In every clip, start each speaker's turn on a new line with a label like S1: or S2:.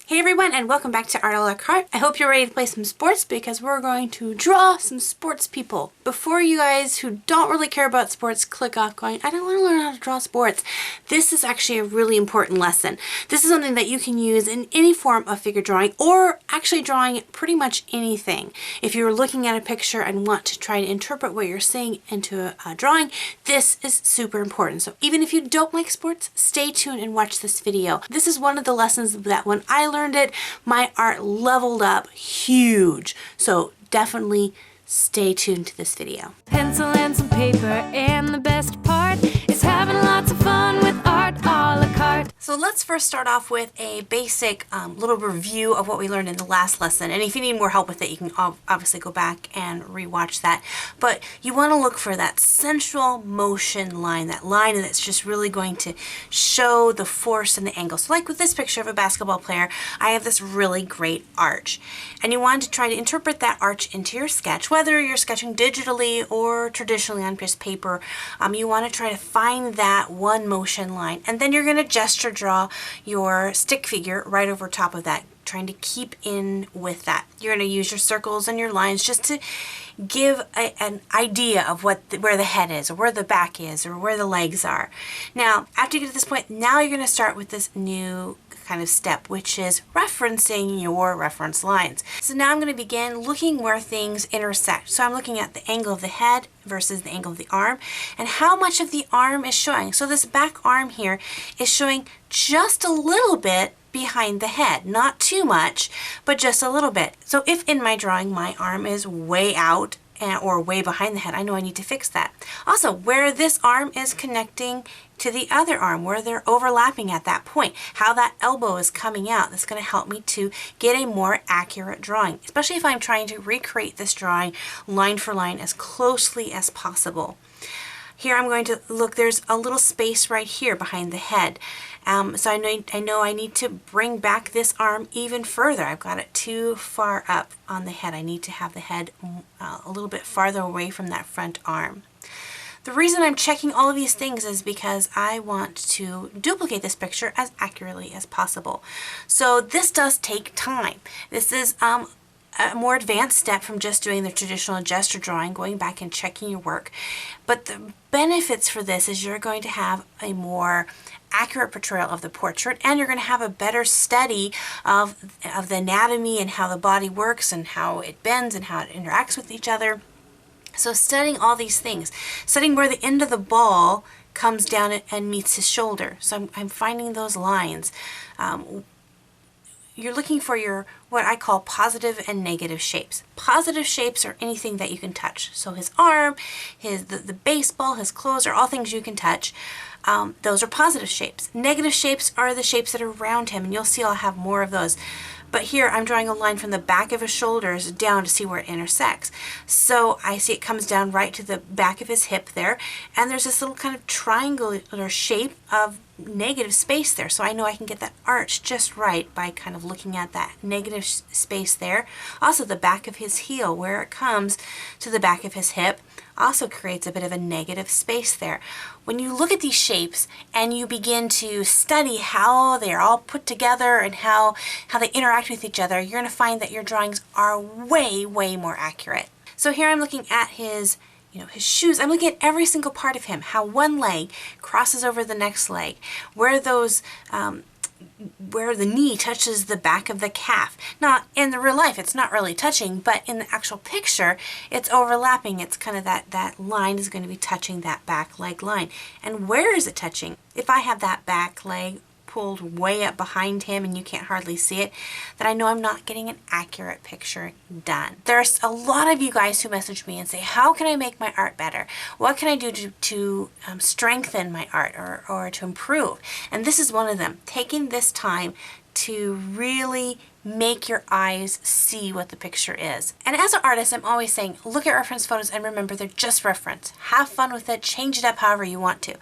S1: Hey everyone, and welcome back to Art a la Carte. I hope you're ready to play some sports because we're going to draw some sports people. Before you guys who don't really care about sports click off going, I don't want to learn how to draw sports, this is actually a really important lesson. This is something that you can use in any form of figure drawing or actually drawing pretty much anything. If you're looking at a picture and want to try to interpret what you're seeing into a drawing, this is super important. So even if you don't like sports, stay tuned and watch this video. This is one of the lessons that when I learned it, my art leveled up huge. So definitely stay tuned to this video.
S2: Pencil and some paper, and the best part is having lots of fun with art a la carte.
S1: So let's first start off with a basic little review of what we learned in the last lesson. And if you need more help with it, you can obviously go back and rewatch that. But you want to look for that central motion line, that line that's just really going to show the force and the angle. So like with this picture of a basketball player, I have this really great arch. And you want to try to interpret that arch into your sketch, whether you're sketching digitally or traditionally on just paper. You want to try to find that one motion line, and then you're going to gesture draw your stick figure right over top of that, trying to keep in with that. You're going to use your circles and your lines just to give an idea of where the head is, or where the back is, or where the legs are. Now, after you get to this point, now you're going to start with this new kind of step, which is referencing your reference lines. So now I'm going to begin looking where things intersect. So I'm looking at the angle of the head versus the angle of the arm, and how much of the arm is showing. So this back arm here is showing just a little bit behind the head, not too much, but just a little bit. So if in my drawing my arm is way out or way behind the head, I know I need to fix that. Also, where this arm is connecting to the other arm, where they're overlapping at that point, how that elbow is coming out, that's going to help me to get a more accurate drawing, especially if I'm trying to recreate this drawing line for line as closely as possible. Here I'm going to look, there's a little space right here behind the head. So I know I need to bring back this arm even further. I've got it too far up on the head. I need to have the head a little bit farther away from that front arm. The reason I'm checking all of these things is because I want to duplicate this picture as accurately as possible. So this does take time. This is a more advanced step from just doing the traditional gesture drawing, going back and checking your work. But the benefits for this is you're going to have a more accurate portrayal of the portrait, and you're going to have a better study of the anatomy and how the body works and how it bends and how it interacts with each other. So studying all these things, studying where the end of the ball comes down and meets his shoulder. So I'm finding those lines. You're looking for your, what I call positive and negative shapes. Positive shapes are anything that you can touch. So his arm, the baseball, his clothes are all things you can touch. Those are positive shapes. Negative shapes are the shapes that are around him, and you'll see I'll have more of those. But here I'm drawing a line from the back of his shoulders down to see where it intersects. So I see it comes down right to the back of his hip there, and there's this little kind of triangular shape of negative space there. So I know I can get that arch just right by kind of looking at that negative space there. Also the back of his heel, where it comes to the back of his hip, also creates a bit of a negative space there. When you look at these shapes and you begin to study how they're all put together and how they interact with each other, you're going to find that your drawings are way, way more accurate. So here I'm looking at his shoes. I'm looking at every single part of him, how one leg crosses over the next leg, where those where the knee touches the back of the calf. Now, in the real life, it's not really touching, but in the actual picture, it's overlapping. It's kind of that line is going to be touching that back leg line. And where is it touching? If I have that back leg pulled way up behind him and you can't hardly see it, then I know I'm not getting an accurate picture done. There's a lot of you guys who message me and say, how can I make my art better? What can I do to strengthen my art or to improve? And this is one of them. Taking this time to really make your eyes see what the picture is. And as an artist, I'm always saying, look at reference photos and remember they're just reference. Have fun with it. Change it up however you want to.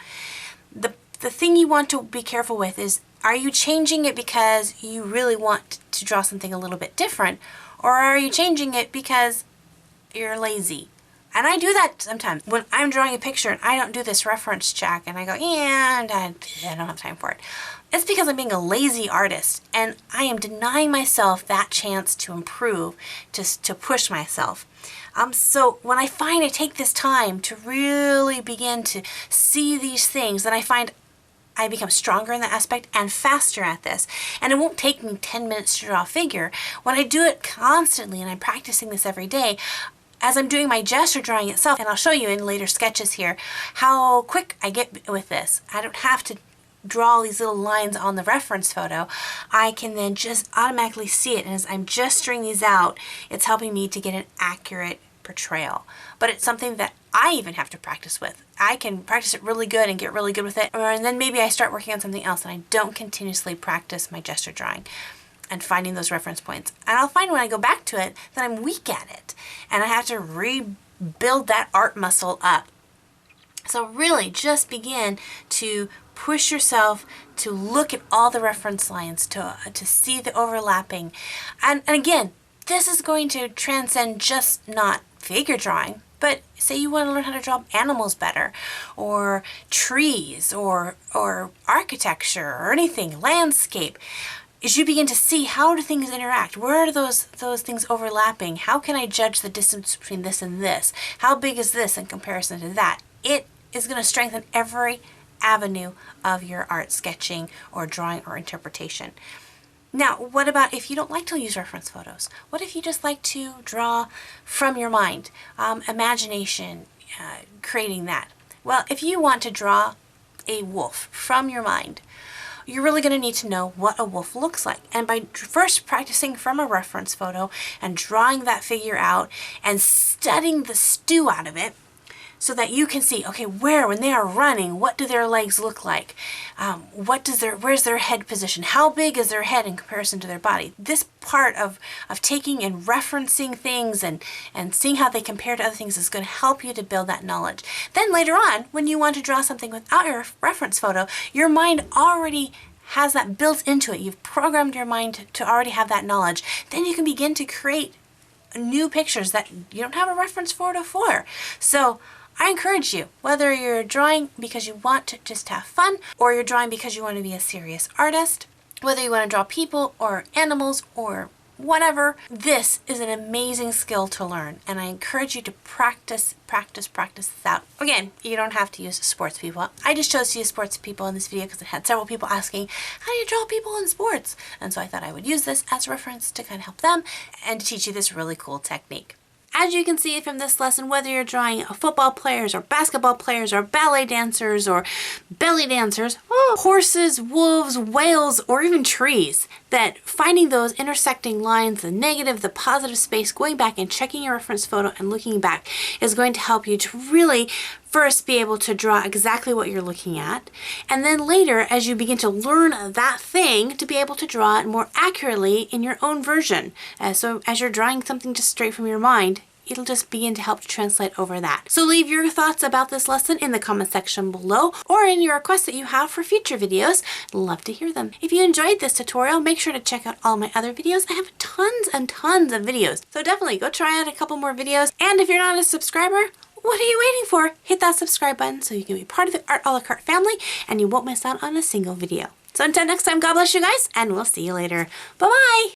S1: The thing you want to be careful with is, are you changing it because you really want to draw something a little bit different, or are you changing it because you're lazy? And I do that sometimes when I'm drawing a picture and I don't do this reference check and I go, yeah, I don't have time for it. It's because I'm being a lazy artist and I am denying myself that chance to improve, to push myself. So when I find I take this time to really begin to see these things, then I find I become stronger in that aspect and faster at this. And it won't take me 10 minutes to draw a figure. When I do it constantly and I'm practicing this every day, as I'm doing my gesture drawing itself, and I'll show you in later sketches here how quick I get with this. I don't have to draw these little lines on the reference photo. I can then just automatically see it, and as I'm gesturing these out, it's helping me to get an accurate portrayal. But it's something that I even have to practice with. I can practice it really good and get really good with it, and then maybe I start working on something else and I don't continuously practice my gesture drawing and finding those reference points. And I'll find when I go back to it that I'm weak at it and I have to rebuild that art muscle up. So really just begin to push yourself to look at all the reference lines, to see the overlapping. And again, this is going to transcend just not figure drawing, but say you want to learn how to draw animals better, or trees, or architecture, or anything, landscape. As you begin to see how do things interact, where are those things overlapping, how can I judge the distance between this and this, how big is this in comparison to that, it is going to strengthen every avenue of your art sketching or drawing or interpretation. Now, what about if you don't like to use reference photos? What if you just like to draw from your mind, imagination, creating that? Well, if you want to draw a wolf from your mind, you're really going to need to know what a wolf looks like. And by first practicing from a reference photo and drawing that figure out and studying the stew out of it, so that you can see, okay, when they are running, what do their legs look like? Where's their head position? How big is their head in comparison to their body? This part of taking and referencing things and seeing how they compare to other things is going to help you to build that knowledge. Then later on, when you want to draw something without your reference photo, your mind already has that built into it. You've programmed your mind to already have that knowledge. Then you can begin to create new pictures that you don't have a reference photo for. So I encourage you, whether you're drawing because you want to just have fun, or you're drawing because you want to be a serious artist, whether you want to draw people or animals or whatever, this is an amazing skill to learn. And I encourage you to practice this out. Again, you don't have to use sports people. I just chose to use sports people in this video because it had several people asking, how do you draw people in sports? And so I thought I would use this as a reference to kind of help them and to teach you this really cool technique. As you can see from this lesson, whether you're drawing football players or basketball players or ballet dancers or belly dancers, horses, wolves, whales, or even trees, that finding those intersecting lines, the negative, the positive space, going back and checking your reference photo and looking back is going to help you to really first be able to draw exactly what you're looking at, and then later, as you begin to learn that thing, to be able to draw it more accurately in your own version. So as you're drawing something just straight from your mind, it'll just begin to help to translate over that. So leave your thoughts about this lesson in the comment section below, or in your requests that you have for future videos. I'd love to hear them. If you enjoyed this tutorial, make sure to check out all my other videos. I have tons and tons of videos, so definitely go try out a couple more videos. And if you're not a subscriber, what are you waiting for? Hit that subscribe button so you can be part of the Art a la Carte family and you won't miss out on a single video. So until next time, God bless you guys, and we'll see you later. Bye-bye!